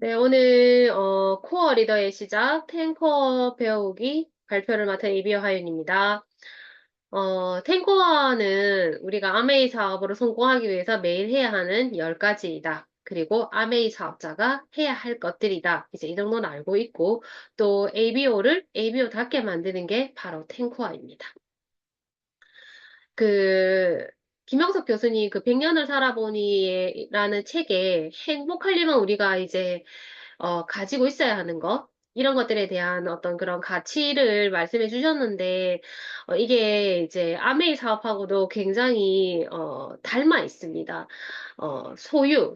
네, 오늘 코어 리더의 시작 10코어 배우기 발표를 맡은 이비어 하윤입니다. 10코어는 우리가 아메이 사업으로 성공하기 위해서 매일 해야 하는 10가지이다. 그리고 아메이 사업자가 해야 할 것들이다. 이제 이 정도는 알고 있고 또 ABO를 ABO답게 만드는 게 바로 10코어입니다. 그 김영석 교수님 그 100년을 살아보니라는 책에 행복하려면 우리가 이제 가지고 있어야 하는 것, 이런 것들에 대한 어떤 그런 가치를 말씀해 주셨는데, 이게 이제 아메이 사업하고도 굉장히, 닮아 있습니다.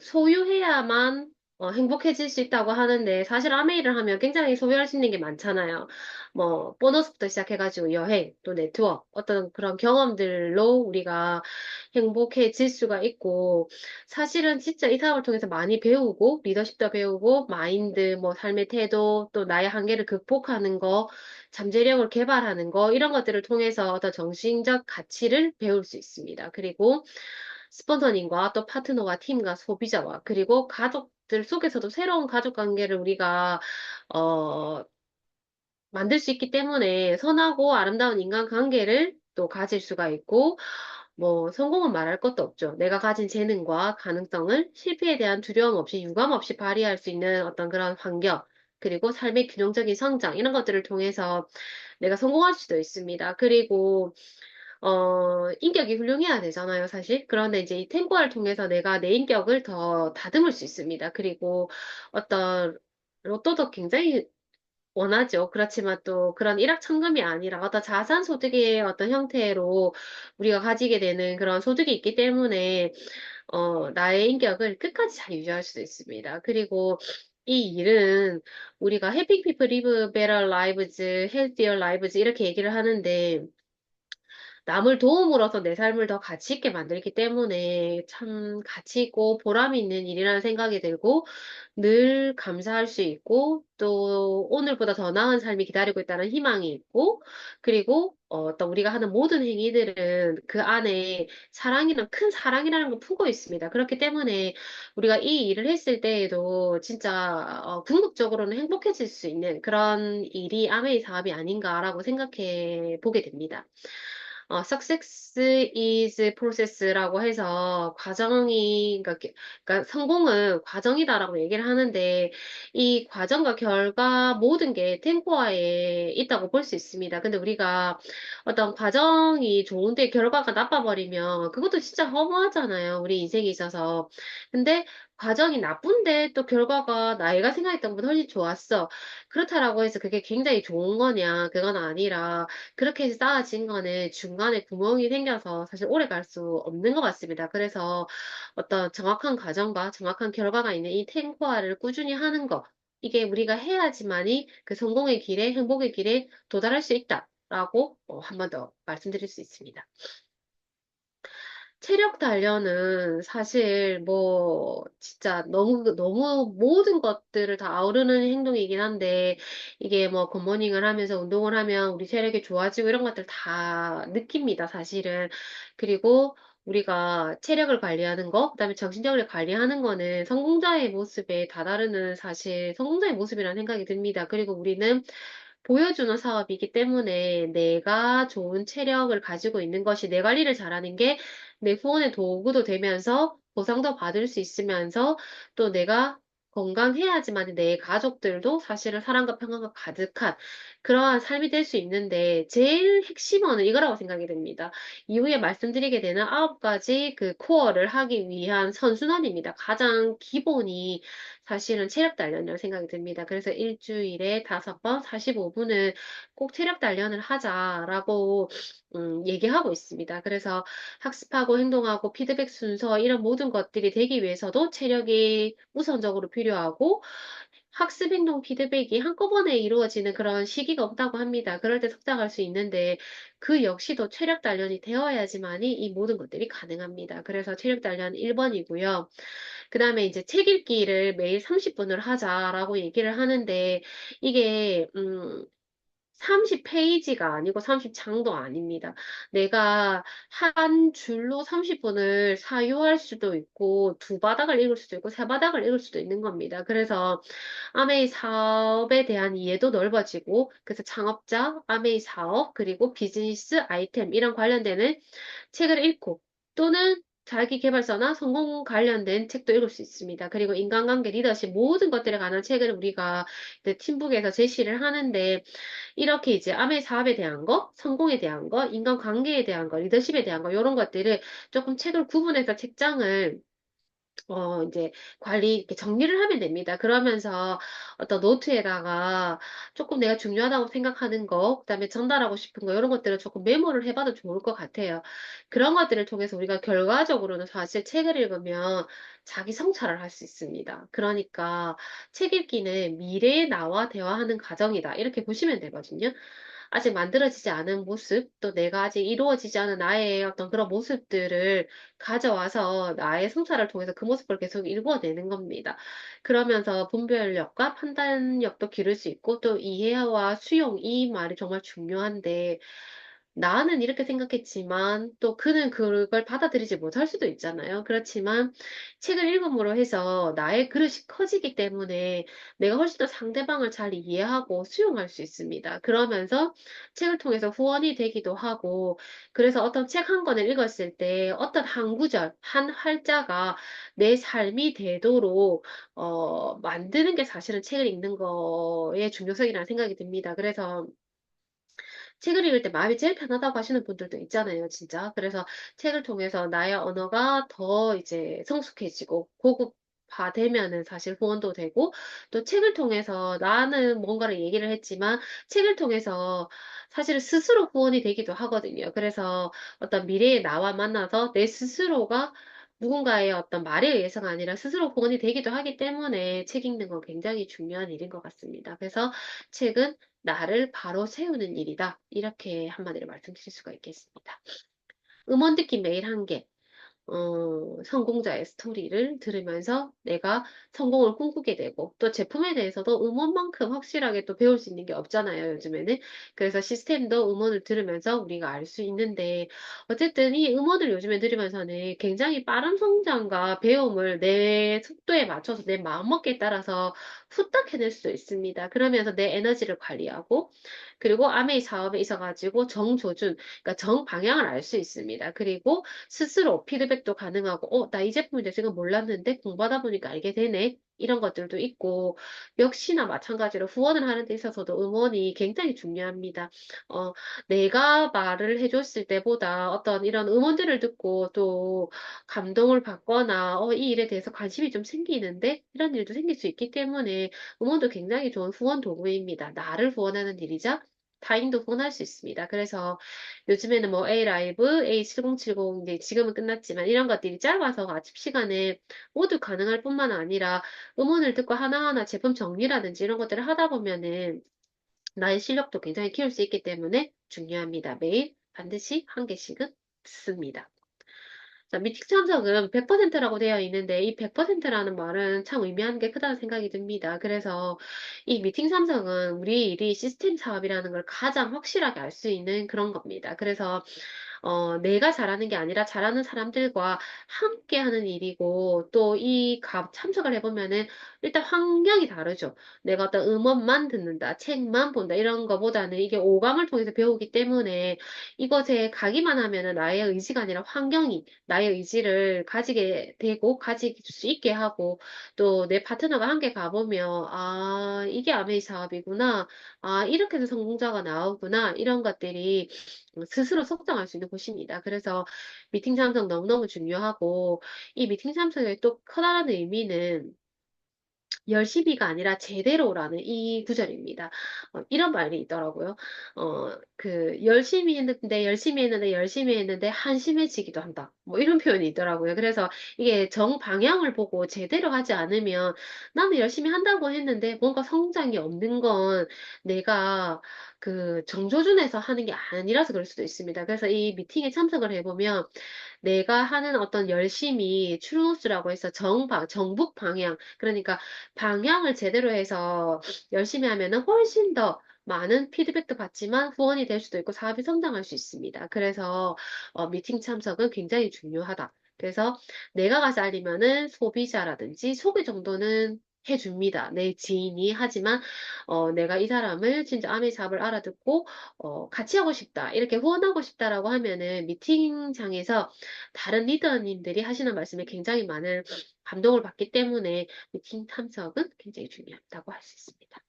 소유해야만 행복해질 수 있다고 하는데, 사실 아메이를 하면 굉장히 소유할 수 있는 게 많잖아요. 뭐, 보너스부터 시작해가지고 여행, 또 네트워크, 어떤 그런 경험들로 우리가 행복해질 수가 있고, 사실은 진짜 이 사업을 통해서 많이 배우고, 리더십도 배우고, 마인드, 뭐, 삶의 태도, 또 나의 한계를 극복하는 거, 잠재력을 개발하는 거, 이런 것들을 통해서 어떤 정신적 가치를 배울 수 있습니다. 그리고 스폰서님과 또 파트너와 팀과 소비자와, 그리고 가족들 속에서도 새로운 가족 관계를 우리가, 어, 만들 수 있기 때문에 선하고 아름다운 인간관계를 또 가질 수가 있고, 뭐, 성공은 말할 것도 없죠. 내가 가진 재능과 가능성을 실패에 대한 두려움 없이, 유감 없이 발휘할 수 있는 어떤 그런 환경, 그리고 삶의 균형적인 성장, 이런 것들을 통해서 내가 성공할 수도 있습니다. 그리고, 인격이 훌륭해야 되잖아요, 사실. 그런데 이제 이 탱고를 통해서 내가 내 인격을 더 다듬을 수 있습니다. 그리고 어떤 로또도 굉장히 원하죠. 그렇지만 또 그런 일확천금이 아니라 어떤 자산 소득의 어떤 형태로 우리가 가지게 되는 그런 소득이 있기 때문에 나의 인격을 끝까지 잘 유지할 수도 있습니다. 그리고 이 일은 우리가 Helping People Live Better Lives, Healthier Lives 이렇게 얘기를 하는데 남을 도움으로써 내 삶을 더 가치 있게 만들기 때문에 참 가치 있고 보람 있는 일이라는 생각이 들고 늘 감사할 수 있고 또 오늘보다 더 나은 삶이 기다리고 있다는 희망이 있고 그리고 또 우리가 하는 모든 행위들은 그 안에 큰 사랑이라는 걸 품고 있습니다. 그렇기 때문에 우리가 이 일을 했을 때에도 진짜 궁극적으로는 행복해질 수 있는 그런 일이 아메이 사업이 아닌가라고 생각해 보게 됩니다. success is process라고 해서 그러니까 성공은 과정이다라고 얘기를 하는데, 이 과정과 결과 모든 게 템포화에 있다고 볼 수 있습니다. 근데 우리가 어떤 과정이 좋은데 결과가 나빠버리면 그것도 진짜 허무하잖아요. 우리 인생에 있어서. 근데 과정이 나쁜데 또 결과가 내가 생각했던 것보다 훨씬 좋았어. 그렇다라고 해서 그게 굉장히 좋은 거냐? 그건 아니라, 그렇게 해서 쌓아진 거는 중간에 구멍이 생겨서 사실 오래 갈 수 없는 것 같습니다. 그래서 어떤 정확한 과정과 정확한 결과가 있는 이 탱고화를 꾸준히 하는 것, 이게 우리가 해야지만이 그 성공의 길에, 행복의 길에 도달할 수 있다라고 한 번 더 말씀드릴 수 있습니다. 체력 단련은 사실 뭐 진짜 너무 모든 것들을 다 아우르는 행동이긴 한데 이게 뭐 굿모닝을 하면서 운동을 하면 우리 체력이 좋아지고 이런 것들 다 느낍니다, 사실은. 그리고 우리가 체력을 관리하는 거, 그다음에 정신력을 관리하는 거는 성공자의 모습에 다다르는 사실 성공자의 모습이라는 생각이 듭니다. 그리고 우리는 보여주는 사업이기 때문에 내가 좋은 체력을 가지고 있는 것이 내 관리를 잘하는 게 내 후원의 도구도 되면서 보상도 받을 수 있으면서 또 내가 건강해야지만 내 가족들도 사실은 사랑과 평화가 가득한 그러한 삶이 될 수 있는데 제일 핵심어는 이거라고 생각이 됩니다. 이후에 말씀드리게 되는 9가지 그 코어를 하기 위한 선순환입니다. 가장 기본이 사실은 체력 단련이라고 생각이 듭니다. 그래서 일주일에 5번 45분은 꼭 체력 단련을 하자라고 얘기하고 있습니다. 그래서 학습하고 행동하고 피드백 순서 이런 모든 것들이 되기 위해서도 체력이 우선적으로 필요하고 학습 행동 피드백이 한꺼번에 이루어지는 그런 시기가 없다고 합니다. 그럴 때 성장할 수 있는데 그 역시도 체력 단련이 되어야지만이 이 모든 것들이 가능합니다. 그래서 체력 단련 1번이고요. 그 다음에 이제 책 읽기를 매일 30분을 하자라고 얘기를 하는데, 이게, 30페이지가 아니고 30장도 아닙니다. 내가 한 줄로 30분을 사유할 수도 있고, 두 바닥을 읽을 수도 있고, 세 바닥을 읽을 수도 있는 겁니다. 그래서 아메이 사업에 대한 이해도 넓어지고, 그래서 창업자, 아메이 사업, 그리고 비즈니스 아이템, 이런 관련되는 책을 읽고, 또는 자기 개발서나 성공 관련된 책도 읽을 수 있습니다. 그리고 인간관계, 리더십, 모든 것들에 관한 책을 우리가 이제 팀북에서 제시를 하는데, 이렇게 이제 아메 사업에 대한 거, 성공에 대한 거, 인간관계에 대한 거, 리더십에 대한 거, 이런 것들을 조금 책을 구분해서 책장을 이제 이렇게 정리를 하면 됩니다. 그러면서 어떤 노트에다가 조금 내가 중요하다고 생각하는 거, 그다음에 전달하고 싶은 거, 이런 것들을 조금 메모를 해봐도 좋을 것 같아요. 그런 것들을 통해서 우리가 결과적으로는 사실 책을 읽으면 자기 성찰을 할 수 있습니다. 그러니까 책 읽기는 미래의 나와 대화하는 과정이다. 이렇게 보시면 되거든요. 아직 만들어지지 않은 모습, 또 내가 아직 이루어지지 않은 나의 어떤 그런 모습들을 가져와서 나의 성찰을 통해서 그 모습을 계속 일궈내는 겁니다. 그러면서 분별력과 판단력도 기를 수 있고 또 이해와 수용, 이 말이 정말 중요한데 나는 이렇게 생각했지만 또 그는 그걸 받아들이지 못할 수도 있잖아요. 그렇지만 책을 읽음으로 해서 나의 그릇이 커지기 때문에 내가 훨씬 더 상대방을 잘 이해하고 수용할 수 있습니다. 그러면서 책을 통해서 후원이 되기도 하고, 그래서 어떤 책 한 권을 읽었을 때 어떤 한 구절, 한 활자가 내 삶이 되도록, 만드는 게 사실은 책을 읽는 거의 중요성이라는 생각이 듭니다. 그래서 책을 읽을 때 마음이 제일 편하다고 하시는 분들도 있잖아요, 진짜. 그래서 책을 통해서 나의 언어가 더 이제 성숙해지고 고급화되면은 사실 후원도 되고, 또 책을 통해서 나는 뭔가를 얘기를 했지만, 책을 통해서 사실 스스로 후원이 되기도 하거든요. 그래서 어떤 미래의 나와 만나서 내 스스로가 누군가의 어떤 말에 의해서가 아니라 스스로 후원이 되기도 하기 때문에 책 읽는 건 굉장히 중요한 일인 것 같습니다. 그래서 책은 나를 바로 세우는 일이다. 이렇게 한마디로 말씀드릴 수가 있겠습니다. 음원 듣기 매일 한 개. 성공자의 스토리를 들으면서 내가 성공을 꿈꾸게 되고, 또 제품에 대해서도 음원만큼 확실하게 또 배울 수 있는 게 없잖아요, 요즘에는. 그래서 시스템도 음원을 들으면서 우리가 알 수 있는데, 어쨌든 이 음원을 요즘에 들으면서는 굉장히 빠른 성장과 배움을 내 속도에 맞춰서 내 마음먹기에 따라서 후딱 해낼 수 있습니다. 그러면서 내 에너지를 관리하고, 그리고 아메이 사업에 있어가지고 정조준, 그러니까 정방향을 알 수 있습니다. 그리고 스스로 피드백도 가능하고, 나 이 제품에 대해서 이거 몰랐는데 공부하다 보니까 알게 되네. 이런 것들도 있고, 역시나 마찬가지로 후원을 하는 데 있어서도 응원이 굉장히 중요합니다. 어, 내가 말을 해줬을 때보다 어떤 이런 응원들을 듣고 또 감동을 받거나, 이 일에 대해서 관심이 좀 생기는데, 이런 일도 생길 수 있기 때문에 응원도 굉장히 좋은 후원 도구입니다. 나를 후원하는 일이자 타인도 후원할 수 있습니다. 그래서 요즘에는 뭐 A 라이브, A7070, 이제 지금은 끝났지만 이런 것들이 짧아서 아침 시간에 모두 가능할 뿐만 아니라 음원을 듣고 하나하나 제품 정리라든지 이런 것들을 하다 보면은 나의 실력도 굉장히 키울 수 있기 때문에 중요합니다. 매일 반드시 한 개씩은 듣습니다. 자, 미팅 참석은 100%라고 되어 있는데 이 100%라는 말은 참 의미하는 게 크다는 생각이 듭니다. 그래서 이 미팅 참석은 우리 일이 시스템 사업이라는 걸 가장 확실하게 알 수 있는 그런 겁니다. 그래서 내가 잘하는 게 아니라 잘하는 사람들과 함께 하는 일이고, 또 참석을 해보면은, 일단 환경이 다르죠. 내가 어떤 음원만 듣는다, 책만 본다, 이런 거보다는 이게 오감을 통해서 배우기 때문에, 이것에 가기만 하면은 나의 의지가 아니라 환경이 나의 의지를 가지게 되고, 가질 수 있게 하고, 또 내 파트너가 함께 가보면, 아, 이게 아메이 사업이구나. 아, 이렇게 해서 성공자가 나오구나. 이런 것들이 스스로 성장할 수 있는 곳입니다. 그래서 미팅 참석 너무너무 중요하고, 이 미팅 참석의 또 커다란 의미는 열심히가 아니라 제대로라는 이 구절입니다. 이런 말이 있더라고요. 열심히 했는데 한심해지기도 한다. 뭐 이런 표현이 있더라고요. 그래서 이게 정방향을 보고 제대로 하지 않으면 나는 열심히 한다고 했는데 뭔가 성장이 없는 건 내가 그 정조준에서 하는 게 아니라서 그럴 수도 있습니다. 그래서 이 미팅에 참석을 해보면 내가 하는 어떤 열심히 추루스라고 해서 정북 방향, 그러니까 방향을 제대로 해서 열심히 하면은 훨씬 더 많은 피드백도 받지만 후원이 될 수도 있고 사업이 성장할 수 있습니다. 그래서 미팅 참석은 굉장히 중요하다. 그래서 내가 가서 알리면은 소비자라든지 소개 정도는 해줍니다. 내 지인이. 하지만 내가 이 사람을 진짜 아메 잡을 알아듣고 같이 하고 싶다. 이렇게 후원하고 싶다라고 하면은 미팅장에서 다른 리더님들이 하시는 말씀에 굉장히 많은 감동을 받기 때문에 미팅 참석은 굉장히 중요하다고 할 수 있습니다.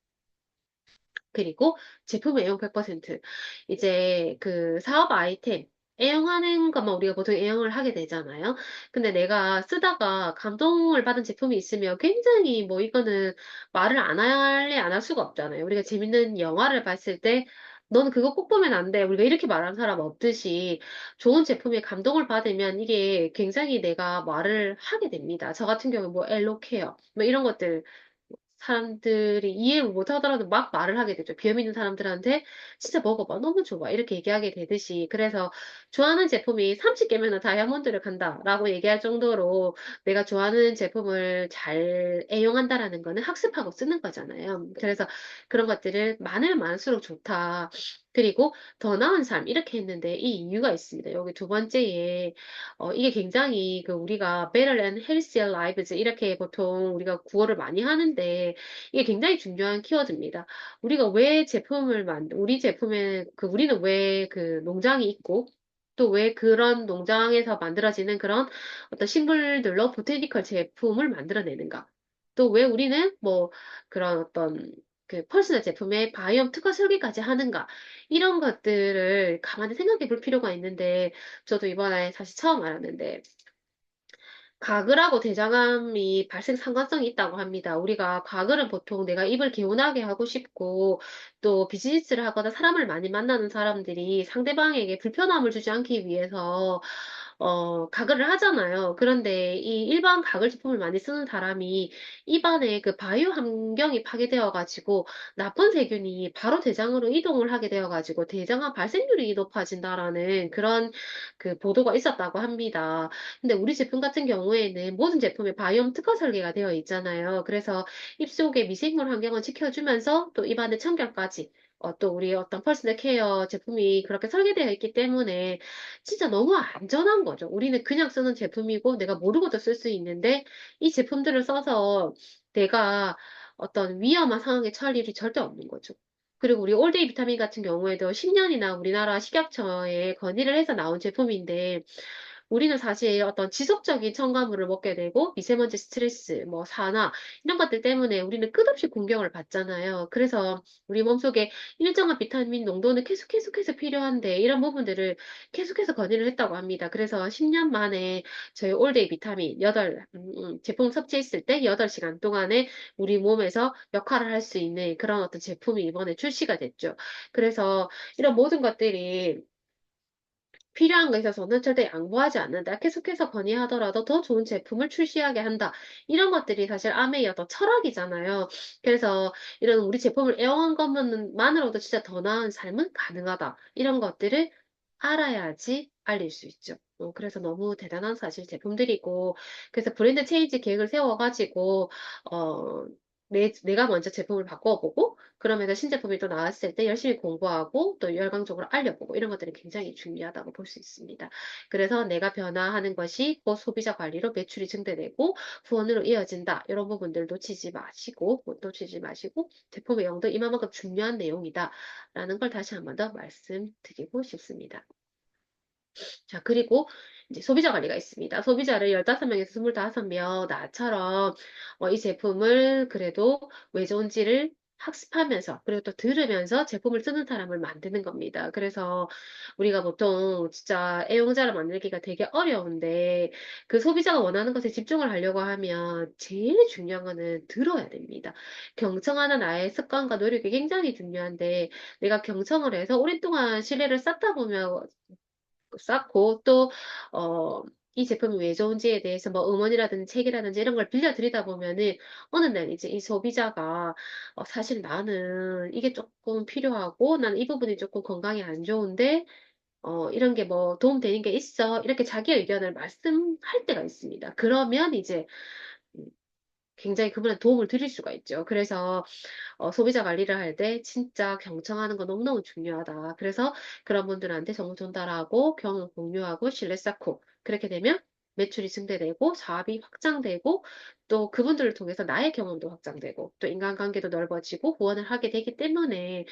그리고 제품 애용 100%. 이제 그 사업 아이템, 애용하는 것만 우리가 보통 애용을 하게 되잖아요. 근데 내가 쓰다가 감동을 받은 제품이 있으면 굉장히 뭐 이거는 말을 안 할래 안 할 수가 없잖아요. 우리가 재밌는 영화를 봤을 때 너는 그거 꼭 보면 안 돼. 우리가 이렇게 말하는 사람 없듯이 좋은 제품에 감동을 받으면 이게 굉장히 내가 말을 하게 됩니다. 저 같은 경우는 뭐 엘로케어, 뭐 이런 것들 사람들이 이해를 못하더라도 막 말을 하게 되죠. 비염 있는 사람들한테 진짜 먹어봐. 너무 좋아. 이렇게 얘기하게 되듯이. 그래서 좋아하는 제품이 30개면 다이아몬드를 간다라고 얘기할 정도로 내가 좋아하는 제품을 잘 애용한다라는 거는 학습하고 쓰는 거잖아요. 그래서 그런 것들을 많으면 많을수록 좋다. 그리고 더 나은 삶 이렇게 했는데 이 이유가 있습니다. 여기 두 번째에 이게 굉장히 그 우리가 better and healthier lives 이렇게 보통 우리가 구호를 많이 하는데 이게 굉장히 중요한 키워드입니다. 우리가 왜 우리 제품에 우리는 왜 그 농장이 있고 또 왜 그런 농장에서 만들어지는 그런 어떤 식물들로 보테니컬 제품을 만들어내는가? 또 왜 우리는 뭐 그런 어떤 그 퍼스널 제품에 바이옴 특화 설계까지 하는가? 이런 것들을 가만히 생각해 볼 필요가 있는데 저도 이번에 사실 처음 알았는데 가글하고 대장암이 발생 상관성이 있다고 합니다. 우리가 가글은 보통 내가 입을 개운하게 하고 싶고 또 비즈니스를 하거나 사람을 많이 만나는 사람들이 상대방에게 불편함을 주지 않기 위해서 가글을 하잖아요. 그런데 이 일반 가글 제품을 많이 쓰는 사람이 입안에 그 바이오 환경이 파괴되어가지고 나쁜 세균이 바로 대장으로 이동을 하게 되어가지고 대장암 발생률이 높아진다라는 그런 그 보도가 있었다고 합니다. 근데 우리 제품 같은 경우에는 모든 제품에 바이옴 특화 설계가 되어 있잖아요. 그래서 입속의 미생물 환경을 지켜주면서 또 입안의 청결까지 또 우리 어떤 퍼스널 케어 제품이 그렇게 설계되어 있기 때문에 진짜 너무 안전한 거죠. 우리는 그냥 쓰는 제품이고 내가 모르고도 쓸 수 있는데 이 제품들을 써서 내가 어떤 위험한 상황에 처할 일이 절대 없는 거죠. 그리고 우리 올데이 비타민 같은 경우에도 10년이나 우리나라 식약처에 건의를 해서 나온 제품인데 우리는 사실 어떤 지속적인 첨가물을 먹게 되고 미세먼지 스트레스, 뭐 산화 이런 것들 때문에 우리는 끝없이 공격을 받잖아요. 그래서 우리 몸속에 일정한 비타민 농도는 계속해서 필요한데 이런 부분들을 계속해서 건의를 했다고 합니다. 그래서 10년 만에 저희 올데이 비타민 8 제품 섭취했을 때 8시간 동안에 우리 몸에서 역할을 할 수 있는 그런 어떤 제품이 이번에 출시가 됐죠. 그래서 이런 모든 것들이 필요한 거에 있어서는 절대 양보하지 않는다. 계속해서 건의하더라도 더 좋은 제품을 출시하게 한다. 이런 것들이 사실 아메의 어떤 철학이잖아요. 그래서 이런 우리 제품을 애용한 것만으로도 진짜 더 나은 삶은 가능하다. 이런 것들을 알아야지 알릴 수 있죠. 그래서 너무 대단한 사실 제품들이고, 그래서 브랜드 체인지 계획을 세워가지고, 어, 내가 먼저 제품을 바꿔보고, 그러면서 신제품이 또 나왔을 때 열심히 공부하고 또 열광적으로 알려보고 이런 것들이 굉장히 중요하다고 볼 수 있습니다. 그래서 내가 변화하는 것이 곧 소비자 관리로 매출이 증대되고 후원으로 이어진다. 이런 부분들 놓치지 마시고 제품 외형도 이만큼 중요한 내용이다. 라는 걸 다시 한 번 더 말씀드리고 싶습니다. 자, 그리고 이제 소비자 관리가 있습니다. 소비자를 15명에서 25명, 나처럼 이 제품을 그래도 왜 좋은지를 학습하면서, 그리고 또 들으면서 제품을 쓰는 사람을 만드는 겁니다. 그래서 우리가 보통 진짜 애용자를 만들기가 되게 어려운데, 그 소비자가 원하는 것에 집중을 하려고 하면 제일 중요한 거는 들어야 됩니다. 경청하는 나의 습관과 노력이 굉장히 중요한데, 내가 경청을 해서 오랫동안 신뢰를 쌓다 보면 쌓고 또 이 제품이 왜 좋은지에 대해서 뭐 음원이라든지 책이라든지 이런 걸 빌려드리다 보면은 어느 날 이제 이 소비자가 사실 나는 이게 조금 필요하고 나는 이 부분이 조금 건강에 안 좋은데 이런 게 뭐 도움되는 게 있어 이렇게 자기 의견을 말씀할 때가 있습니다. 그러면 이제 굉장히 그분한테 도움을 드릴 수가 있죠. 그래서 소비자 관리를 할 때 진짜 경청하는 거 너무너무 중요하다. 그래서 그런 분들한테 정보 전달하고 경험 공유하고 신뢰 쌓고 그렇게 되면 매출이 증대되고 사업이 확장되고 또 그분들을 통해서 나의 경험도 확장되고 또 인간관계도 넓어지고 후원을 하게 되기 때문에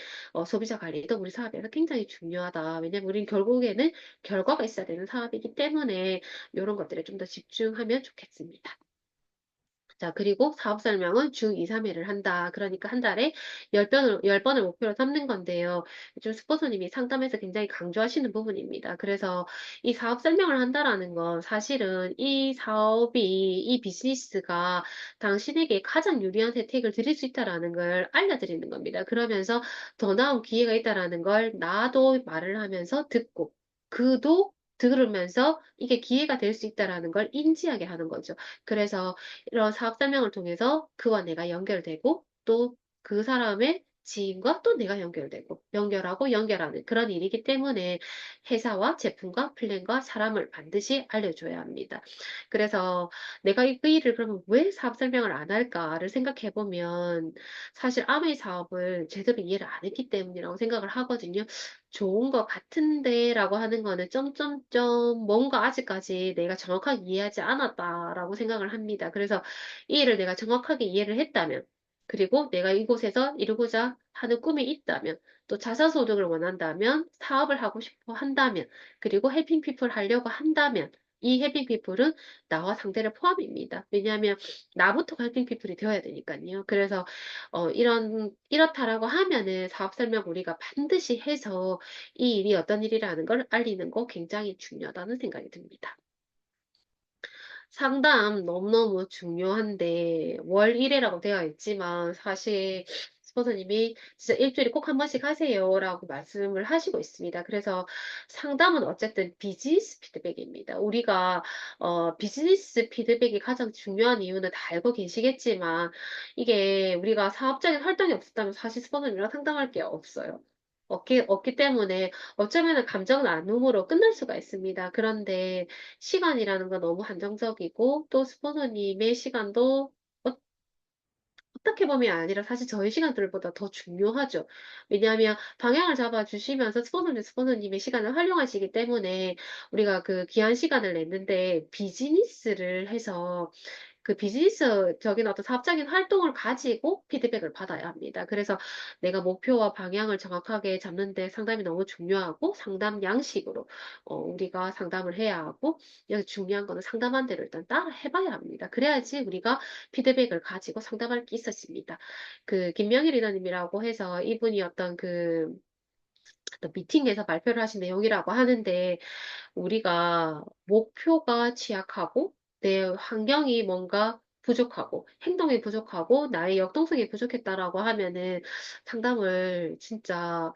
소비자 관리도 우리 사업에서 굉장히 중요하다. 왜냐면 우리는 결국에는 결과가 있어야 되는 사업이기 때문에 이런 것들에 좀 더 집중하면 좋겠습니다. 자, 그리고 사업 설명은 주 2, 3회를 한다. 그러니까 한 달에 10번을 목표로 삼는 건데요. 요즘 스포서님이 상담에서 굉장히 강조하시는 부분입니다. 그래서 이 사업 설명을 한다라는 건 사실은 이 사업이, 이 비즈니스가 당신에게 가장 유리한 혜택을 드릴 수 있다라는 걸 알려드리는 겁니다. 그러면서 더 나은 기회가 있다라는 걸 나도 말을 하면서 듣고, 그도 들으면서 이게 기회가 될 수 있다라는 걸 인지하게 하는 거죠. 그래서 이런 사업 설명을 통해서 그와 내가 연결되고 또 그 사람의 지인과 또 내가 연결되고 연결하고 연결하는 그런 일이기 때문에 회사와 제품과 플랜과 사람을 반드시 알려줘야 합니다. 그래서 내가 그 일을 그러면 왜 사업 설명을 안 할까를 생각해 보면 사실 아메이 사업을 제대로 이해를 안 했기 때문이라고 생각을 하거든요. 좋은 것 같은데라고 하는 거는 점점점 뭔가 아직까지 내가 정확하게 이해하지 않았다라고 생각을 합니다. 그래서 이 일을 내가 정확하게 이해를 했다면, 그리고 내가 이곳에서 이루고자 하는 꿈이 있다면, 또 자사소득을 원한다면, 사업을 하고 싶어 한다면, 그리고 해핑피플 하려고 한다면, 이 해핑피플은 나와 상대를 포함입니다. 왜냐하면 나부터가 해핑피플이 되어야 되니까요. 그래서 이렇다라고 하면은 사업 설명 우리가 반드시 해서 이 일이 어떤 일이라는 걸 알리는 거 굉장히 중요하다는 생각이 듭니다. 상담 너무너무 중요한데, 월 1회라고 되어 있지만, 사실, 스폰서님이 진짜 일주일에 꼭 한 번씩 하세요라고 말씀을 하시고 있습니다. 그래서 상담은 어쨌든 비즈니스 피드백입니다. 우리가, 비즈니스 피드백이 가장 중요한 이유는 다 알고 계시겠지만, 이게 우리가 사업적인 활동이 없었다면 사실 스폰서님이랑 상담할 게 없어요. 없기 때문에 어쩌면 감정 나눔으로 끝날 수가 있습니다. 그런데 시간이라는 건 너무 한정적이고 또 스폰서님의 시간도 어떻게 보면 아니라 사실 저희 시간들보다 더 중요하죠. 왜냐하면 방향을 잡아주시면서 스폰서님의 시간을 활용하시기 때문에 우리가 그 귀한 시간을 냈는데 비즈니스를 해서 그 비즈니스적인 어떤 사업적인 활동을 가지고 피드백을 받아야 합니다. 그래서 내가 목표와 방향을 정확하게 잡는데 상담이 너무 중요하고 상담 양식으로 우리가 상담을 해야 하고 여기 중요한 거는 상담한 대로 일단 따라 해봐야 합니다. 그래야지 우리가 피드백을 가지고 상담할 게 있었습니다. 그 김명희 리더님이라고 해서 이분이 어떤 미팅에서 발표를 하신 내용이라고 하는데 우리가 목표가 취약하고 내 환경이 뭔가 부족하고 행동이 부족하고 나의 역동성이 부족했다라고 하면은 상담을 진짜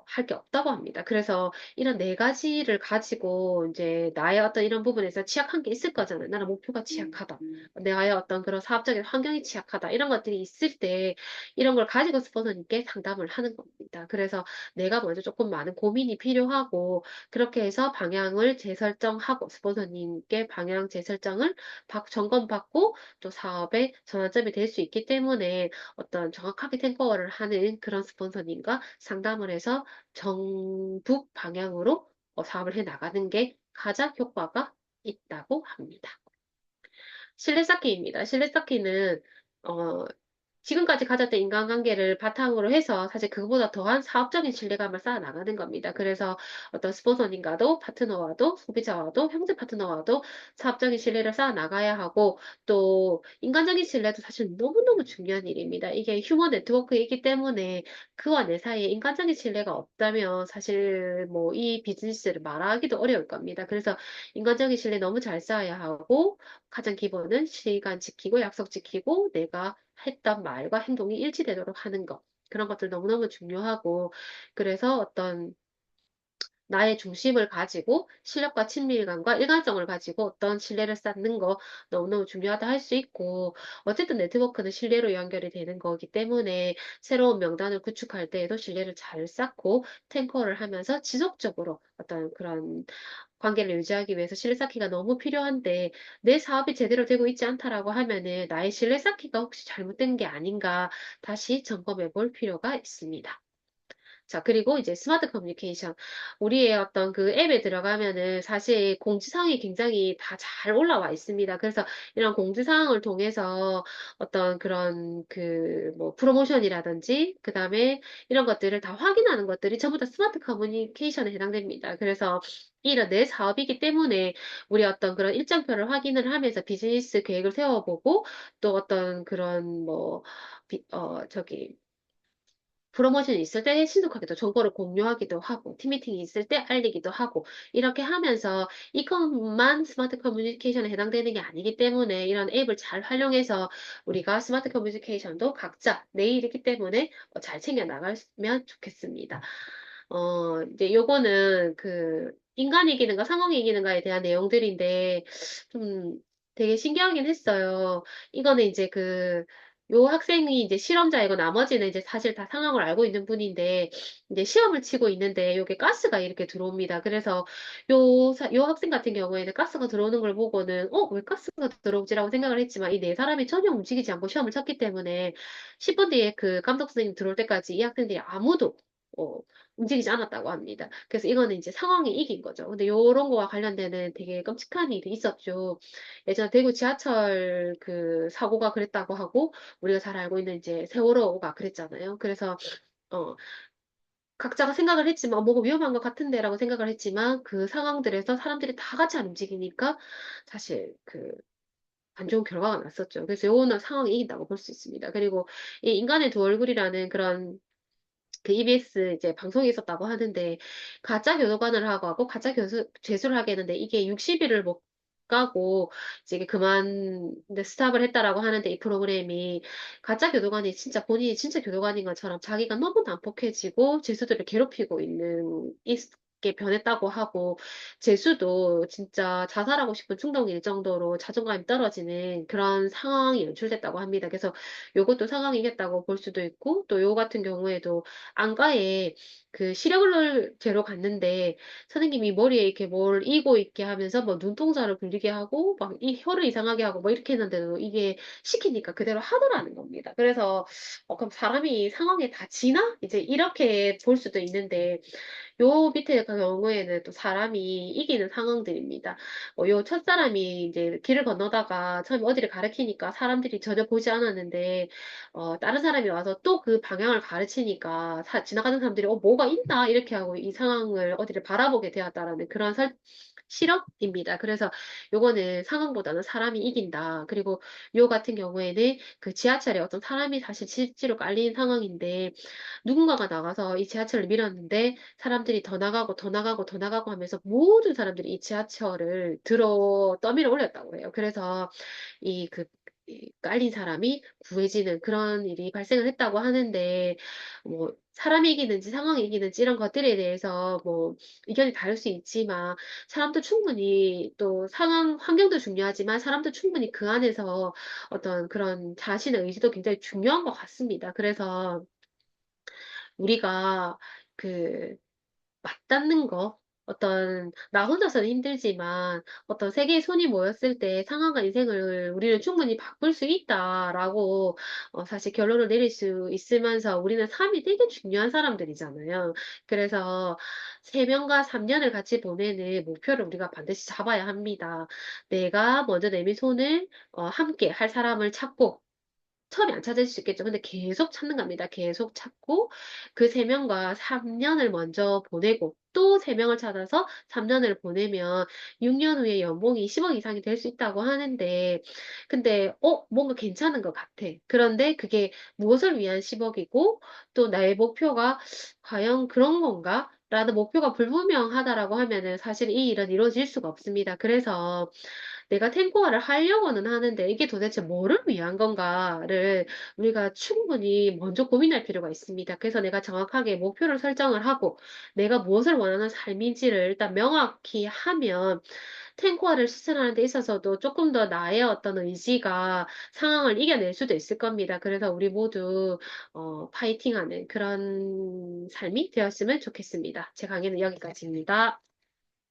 할 게 없다고 합니다. 그래서 이런 네 가지를 가지고 이제 나의 어떤 이런 부분에서 취약한 게 있을 거잖아요. 나는 목표가 취약하다. 나의 어떤 그런 사업적인 환경이 취약하다. 이런 것들이 있을 때 이런 걸 가지고 스폰서님께 상담을 하는 겁니다. 그래서 내가 먼저 조금 많은 고민이 필요하고 그렇게 해서 방향을 재설정하고 스폰서님께 방향 재설정을 점검받고 또 사업의 전환점이 될 수 있기 때문에 어떤 정확하게 탱커워를 하는 그런 스폰서님과 상담을 해서 정북 방향으로 사업을 해 나가는 게 가장 효과가 있다고 합니다. 실내 쌓기입니다. 실내 쌓기는 어, 지금까지 가졌던 인간관계를 바탕으로 해서 사실 그거보다 더한 사업적인 신뢰감을 쌓아 나가는 겁니다. 그래서 어떤 스폰서님과도 파트너와도 소비자와도 형제 파트너와도 사업적인 신뢰를 쌓아 나가야 하고 또 인간적인 신뢰도 사실 너무너무 중요한 일입니다. 이게 휴먼 네트워크이기 때문에 그와 내 사이에 인간적인 신뢰가 없다면 사실 뭐 이 비즈니스를 말하기도 어려울 겁니다. 그래서 인간적인 신뢰 너무 잘 쌓아야 하고 가장 기본은 시간 지키고 약속 지키고 내가 했던 말과 행동이 일치되도록 하는 것. 그런 것들 너무너무 중요하고, 그래서 어떤 나의 중심을 가지고 실력과 친밀감과 일관성을 가지고 어떤 신뢰를 쌓는 거 너무너무 중요하다 할 수 있고 어쨌든 네트워크는 신뢰로 연결이 되는 거기 때문에 새로운 명단을 구축할 때에도 신뢰를 잘 쌓고 탱커를 하면서 지속적으로 어떤 그런 관계를 유지하기 위해서 신뢰 쌓기가 너무 필요한데 내 사업이 제대로 되고 있지 않다라고 하면은 나의 신뢰 쌓기가 혹시 잘못된 게 아닌가 다시 점검해 볼 필요가 있습니다. 자, 그리고 이제 스마트 커뮤니케이션. 우리의 어떤 그 앱에 들어가면은 사실 공지사항이 굉장히 다 잘 올라와 있습니다. 그래서 이런 공지사항을 통해서 어떤 그런 그 뭐 프로모션이라든지 그 다음에 이런 것들을 다 확인하는 것들이 전부 다 스마트 커뮤니케이션에 해당됩니다. 그래서 이런 내 사업이기 때문에 우리 어떤 그런 일정표를 확인을 하면서 비즈니스 계획을 세워보고 또 어떤 그런 뭐, 저기, 프로모션이 있을 때 신속하게 또 정보를 공유하기도 하고, 팀미팅이 있을 때 알리기도 하고, 이렇게 하면서 이것만 스마트 커뮤니케이션에 해당되는 게 아니기 때문에 이런 앱을 잘 활용해서 우리가 스마트 커뮤니케이션도 각자 내 일이기 때문에 잘 챙겨 나가면 좋겠습니다. 이제 요거는 그 인간이 이기는가 상황이 이기는가에 대한 내용들인데 좀 되게 신기하긴 했어요. 이거는 이제 요 학생이 이제 실험자이고 나머지는 이제 사실 다 상황을 알고 있는 분인데 이제 시험을 치고 있는데 요게 가스가 이렇게 들어옵니다. 그래서 요 학생 같은 경우에는 가스가 들어오는 걸 보고는 왜 가스가 들어오지라고 생각을 했지만 이 네 사람이 전혀 움직이지 않고 시험을 쳤기 때문에 10분 뒤에 그 감독 선생님 들어올 때까지 이 학생들이 아무도 어, 움직이지 않았다고 합니다. 그래서 이거는 이제 상황이 이긴 거죠. 근데 요런 거와 관련되는 되게 끔찍한 일이 있었죠. 예전 대구 지하철 그 사고가 그랬다고 하고 우리가 잘 알고 있는 이제 세월호가 그랬잖아요. 그래서 어, 각자가 생각을 했지만 뭐가 위험한 것 같은데라고 생각을 했지만 그 상황들에서 사람들이 다 같이 안 움직이니까 사실 안 좋은 결과가 났었죠. 그래서 요거는 상황이 이긴다고 볼 수 있습니다. 그리고 이 인간의 두 얼굴이라는 그런 그 EBS 이제 방송이 있었다고 하는데 가짜 교도관을 하고 가짜 재수를 하게 했는데 이게 60일을 못 가고 이제 그만 이제 스탑을 했다라고 하는데 이 프로그램이 가짜 교도관이 진짜 본인이 진짜 교도관인 것처럼 자기가 너무 난폭해지고 재수들을 괴롭히고 있게 변했다고 하고 재수도 진짜 자살하고 싶은 충동일 정도로 자존감이 떨어지는 그런 상황이 연출됐다고 합니다. 그래서 요것도 상황이겠다고 볼 수도 있고 또 요 같은 경우에도 안과에 그 시력을 재러 갔는데 선생님이 머리에 이렇게 뭘 이고 있게 하면서 뭐 눈동자를 굴리게 하고 막 이 혀를 이상하게 하고 뭐 이렇게 했는데도 이게 시키니까 그대로 하더라는 겁니다. 그래서 그럼 사람이 상황에 다 지나? 이제 이렇게 볼 수도 있는데 요 밑에 경우에는 또 사람이 이기는 상황들입니다. 요 첫사람이 이제 길을 건너다가 처음에 어디를 가리키니까 사람들이 전혀 보지 않았는데, 다른 사람이 와서 또 그 방향을 가르치니까 지나가는 사람들이 뭐가 있나? 이렇게 하고 이 상황을 어디를 바라보게 되었다라는 그런 실험입니다. 그래서 요거는 상황보다는 사람이 이긴다. 그리고 요 같은 경우에는 그 지하철에 어떤 사람이 사실 실제로 깔린 상황인데 누군가가 나가서 이 지하철을 밀었는데 사람들이 더 나가고 더 나가고 더 나가고 하면서 모든 사람들이 이 지하철을 떠밀어 올렸다고 해요. 그래서 이 깔린 사람이 구해지는 그런 일이 발생을 했다고 하는데, 뭐, 사람이 이기는지 상황이 이기는지 이런 것들에 대해서 뭐, 의견이 다를 수 있지만, 사람도 충분히 또 상황, 환경도 중요하지만, 사람도 충분히 그 안에서 어떤 그런 자신의 의지도 굉장히 중요한 것 같습니다. 그래서 우리가 그 맞닿는 거, 나 혼자서는 힘들지만, 어떤 세계의 손이 모였을 때 상황과 인생을 우리는 충분히 바꿀 수 있다라고, 사실 결론을 내릴 수 있으면서 우리는 삶이 되게 중요한 사람들이잖아요. 그래서 3명과 3년을 같이 보내는 목표를 우리가 반드시 잡아야 합니다. 내가 먼저 내민 손을, 함께 할 사람을 찾고, 처음에 안 찾을 수 있겠죠. 근데 계속 찾는 겁니다. 계속 찾고 그 3명과 3년을 먼저 보내고 또 3명을 찾아서 3년을 보내면 6년 후에 연봉이 10억 이상이 될 수 있다고 하는데 근데 뭔가 괜찮은 것 같아. 그런데 그게 무엇을 위한 10억이고 또 나의 목표가 과연 그런 건가? 라는 목표가 불분명하다라고 하면은 사실 이 일은 이루어질 수가 없습니다. 그래서 내가 탱고화를 하려고는 하는데 이게 도대체 뭐를 위한 건가를 우리가 충분히 먼저 고민할 필요가 있습니다. 그래서 내가 정확하게 목표를 설정을 하고 내가 무엇을 원하는 삶인지를 일단 명확히 하면 탱고화를 실천하는 데 있어서도 조금 더 나의 어떤 의지가 상황을 이겨낼 수도 있을 겁니다. 그래서 우리 모두 파이팅하는 그런 삶이 되었으면 좋겠습니다. 제 강의는 여기까지입니다.